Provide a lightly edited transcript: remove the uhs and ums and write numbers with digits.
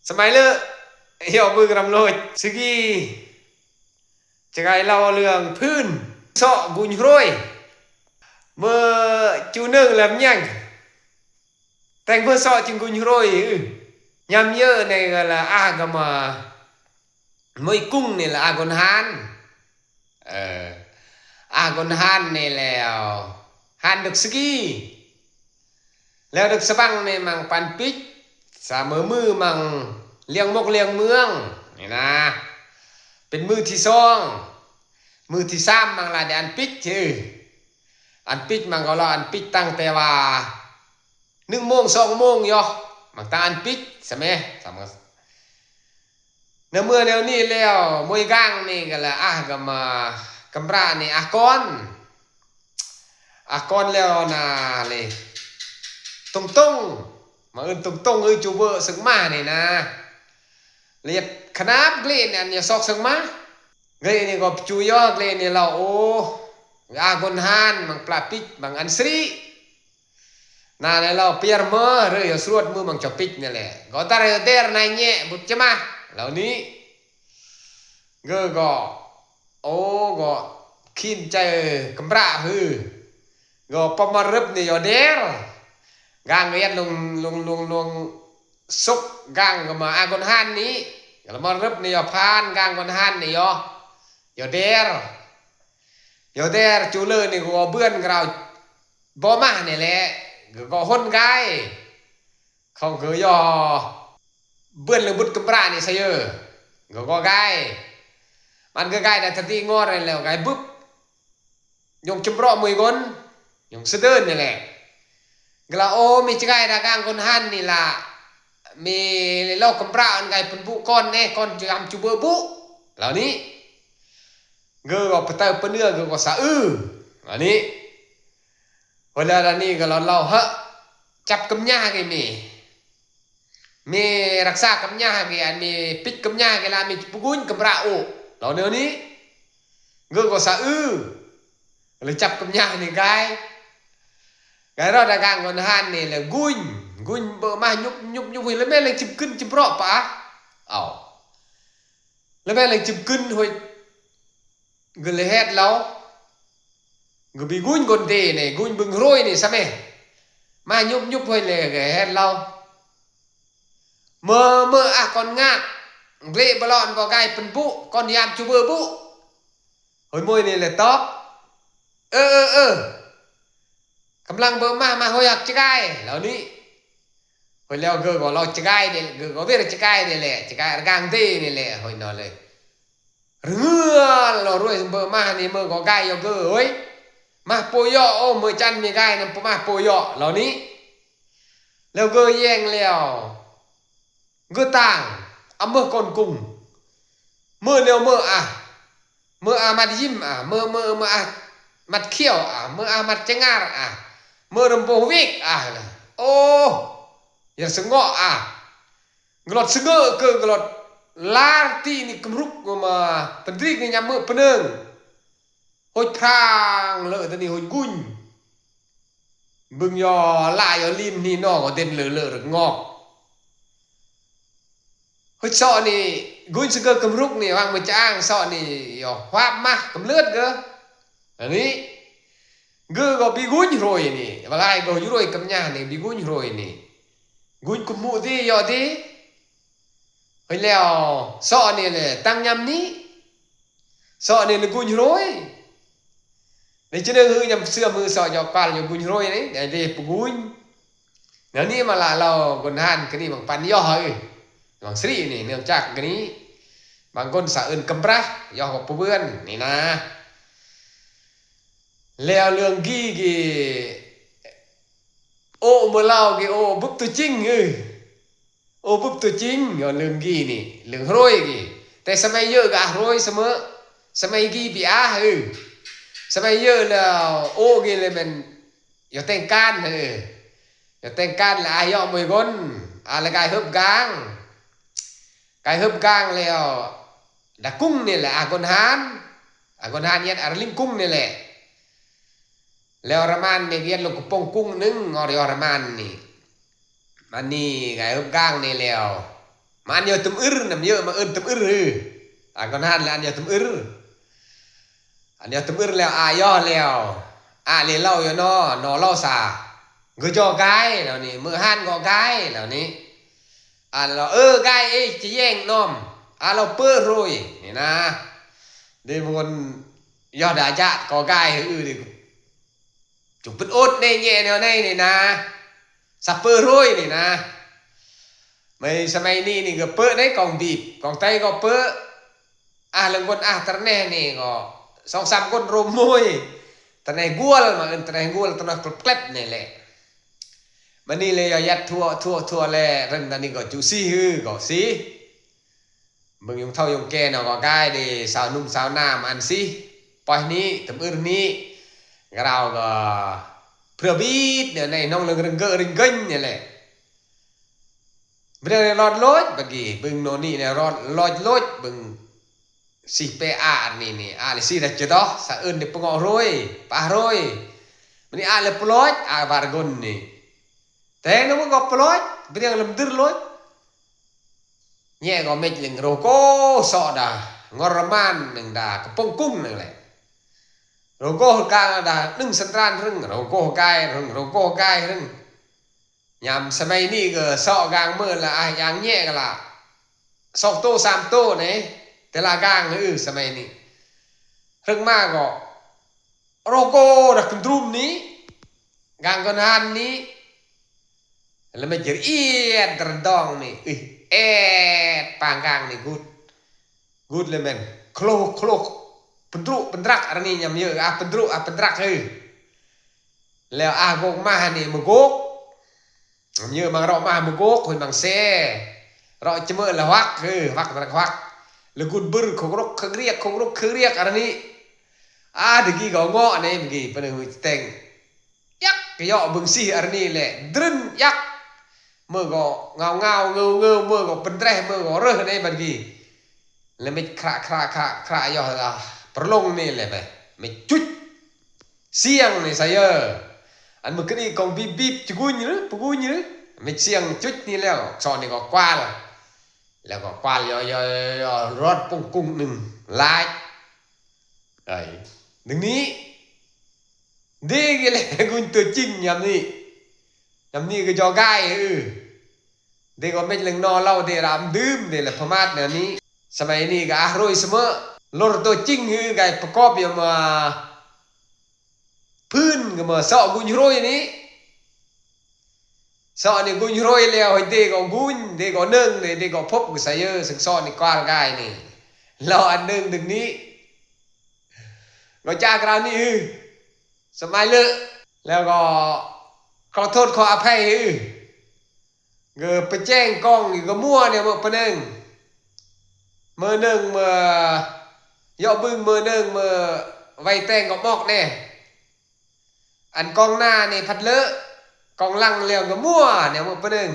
สมัยเลอะเหี่ยวมือกำโลดสกี้จะไงเล่าเรื่องพื้นเสาะบุญโรยเมื่อจูเนึงlàm nhanhแต่งเพื่อเสาะจึงบุญโรยnhằm nhớ này gọi là agama mới cung này là agon han agon han này là han được ski แล้วดึกสะบังในมังปันปิดสามมือมังเลี้ยงมกเลี้ยงเมืองนี่นะเป็นมือที่สองมือที่สามมังละเดอันปิดชื่ออันปิดมังก็รออันปิดตั้งแต่ว่า1 โมง 2 โมงย่อมังตาอันปิดใช่ไหมสามเนื้อเมื่อแนวนี้แล้วมวยก้างนี่ก็ละก็มากำรานี่กอนแล้วนะเลยตรงมาตรงจูเบอร์สึงมาเนี่ยนะเรียกขนาบเกลนอันนี้ซอกสึงมาเกลนี่ก็จูย่อเกลนี่เราโอ้กอนฮานมังปลาปิดมังอันสรีน่าเนี่ยเราเปียร์เมื่อเรื่องสวดมือมังจะปิดนี่แหละก็ตาเรเดอร์นายเนี่ยบุตรจะมาเหล่านี้ก็โอ้ก็ขินใจกำราก็ประมารึบนี่อยู่เดร์gangเรียนลงซุกgangก็มากอนฮันนี้แล้วมารึบนี่พานgangกอนฮันนี่อยู่เดร์จูเลอร์นี่ก็เบื่อนเราบ่มานี่แหละก็หุ่นไกเขาก็ย่อเบื่อนหรือบุตรกำรานี่ซะเยอะก็ไกมันก็ไกแต่ทันทีงออะไรแล้วไกบึ๊บยงจุ่มรอมือก้นยงเสด็จนี่แหละกล่าวโอ้มีใจได้กางคนหันนี่ล่ะมีโลกกำราอันไงเป็นบุก้อนเนี่ยก้อนจะทำจูเบอร์บุเหล่านี้ก็ไปเติมเนื้อก็สะเหล่านี้เวลานี้ก็เราฮะจับกำยาไงมีรักษากำยาไงอันมีปิดกำยาไงล่ะมีปุกุนกำราโอเหล่านี้ก็สะเลยจับกำยานี่ไงcái đó là gang con han này là gun bờ mai nhúc hồi lấy mẹ lên chụp cân chụp rọ pá lấy mẹ lên chụp cân hồi người lấy hết lâu người bị gun con tê này gun bừng roi này sao mẹ mai nhúc hồi là cái hết lâu mơ con ngạc lệ bờ lọn vào gai phần bụ con yam chú bơ bụ hồi môi này là top กำลังเบอร์มาหอยากจะไก่เหล่านี้หอยแล้วก็เราจะไก่เนี่ยก็เวรจะไก่เนี่ยแหละจะไก่กางเต้เนี่ยแหละหอยนอนเลยเรือเรารวยเบอร์มานี่เมื่อก็ไก่ก็เฮ้ยมาโปยอโอ้เมื่อจันมีไก่นั่นมาโปยอเหล่านี้แล้วก็แย่งแล้วก็ต่างเอาเมื่อก่อนกุ้งเมื่อเร็วเมื่อมายิ้มเมื่อมัดเขี้ยวเมื่อมัดเจงาเมื่อรำโพวิกโอ้อย่าสงะกลอดสงะกลอดลาตีนี่กำรุกมาเป็นริกนี่ยามเมื่อปนึงหอยพรางเลยตอนนี้หอยกุญบึงยอลายยอลิมนี่นอกเด่นเลอะงอกหอยซอนี่กุญสงะกำรุกนี่วางมาจ้างซอนี่ยอควาบมากำเลือดก็อันนี้ก็bị gun rồi nè và ai rồi rồi cầm nhà này bị gun rồi nè gun cũng mua đi giờ đi hồi leo sọ này là tăng nhầm ní sọ này là gun rồi để cho nên hư nhầm xưa mưa sọ cho qua là gun rồi đấy để đi gun nếu như mà làเราคนหันcái này bằng panย่อbằng sri này nêu chắc cáiนี้บางคนสะอื่นกำระย่อกับผู้เพื่อนนี่นะแล้วเรื่องกี้โอ้เมื่อเล่ากี่โอ้บุ๊บตัวจริงโอ้บุ๊บตัวจริงเรื่องกี้นี่เรื่องรวยกี่แต่สมัยเยอะก็รวยเสมอสมัยกี้ปีสมัยเยอะแล้วโอ้กี่เลยมันอย่าแต่งการอย่าแต่งการlà ai dọn mười con là cái hớp gangแล้วđã cung này là con hán nhất linh cung nàyแหละแล้วรมันเนี่ยเรียนลงกระปงกุ้งนึงอรมันนี่มันนี่ไงฮุบก้างนี่แล้ว mà ăn nhiều tấm ư nằm nhiều mà ơn tấm ư còn han là ăn nhiều tấm ư ăn nhiều tấm ư leo do leo lì lau yo nó lau xà người cho cái nào nè mưa han có cái nào nè là cái ấy chỉ giang nom là pơ rồi nè na đi muốn do đã chặt có cái thì chúng vẫn ốt đây nhẹ nào này nè na sắp pơ rồi nè na mày sao mày đi gặp pơ đấy còn vịt còn tay có pơ lần con tận này nè có song sam con rôm môi tận này guol mà tận này guol tận này klep này lẹ mà đi lấy giặt thua lẹ rừng tận này có chú si hư có si mừng dùng thau dùng kè nào có cái để xào nung xào nam ăn si poi ní tấm ư ní cái nào có thừa bít điều này nông lưng rừng gênh này lẹ bây giờ lọt lối bagi bừng nó nị này lọt lối bừng si pa nị là si là chưa đó sa ơn để ngọ rồi pa rồi mình là plot vargon nị thế nó có plot bây giờ làm đứt lối nhẹ có mình lưng rô cô sọ đà ngoraman nằng đà cái pông cung này lại rô cô ca đà nưng sân ran rưng rô cô cai rưng nhằm sao mày đi gờ sọ gang mơ là yang nhẹ là sọc tô sam tô này thế là gang sao mày đi rưng ma gọ rô cô là cầm drum ní gang con han ní là mày chỉ yên trần đong ní pang gang ní good lên mình klo pendrak arni nyam ye pendrak leo gok ma ní mà gok như bằng rọ mà một gốc hồi bằng xe rọ chấm mỡ là hoắc là cún bự không rốc riêng anh đi được gì có ngọ này một gì bên người tên yak cái dọ bừng xì anh đi lệ drân yak mơ gọ ngao ngơ mơ gọ bên tre mơ gọ rơ này bên gì là mình khra dọ là prolong này lệ vậy mình chút xiang này sao giờ anh một cái đi còn bip chú gu nhớ mình xiang chút như leo tròn này có qua là có qua rót pung cung đừng lại đấy đừng ní đi cái này gun từ chinh nhầm đi cái cho gai đi có mình lần no lau để làm đơm để là format nữa ní sao mày ní cả rồi xem mơ lor từ chinh cáiประกอบmàพื้นก็มาสอกุญโรยนี้สอนี่กุญโรยแล้วให้เด็กก็กุญเด็กก็นึ่งเด็กก็พบก็ใส่เยอะสังสอนี่กว้างกายนี่เราอันนึ่งถึงนี้ก็จากเรานี่สมัยเลิกแล้วก็ขอโทษขออภัยเกิดไปแจ้งกล้องอีกก็มั่วเนี่ยเมื่อปนึงเมื่อหนึ่งเมื่อยอบึ้งเมื่อหนึ่งเมื่อไวแตงก็บอกเนี่ยอันกองหน้านี่พัดเลอะกองหลังเลี้ยวก็มั่วเนี่ยมันเป็นหนึ่ง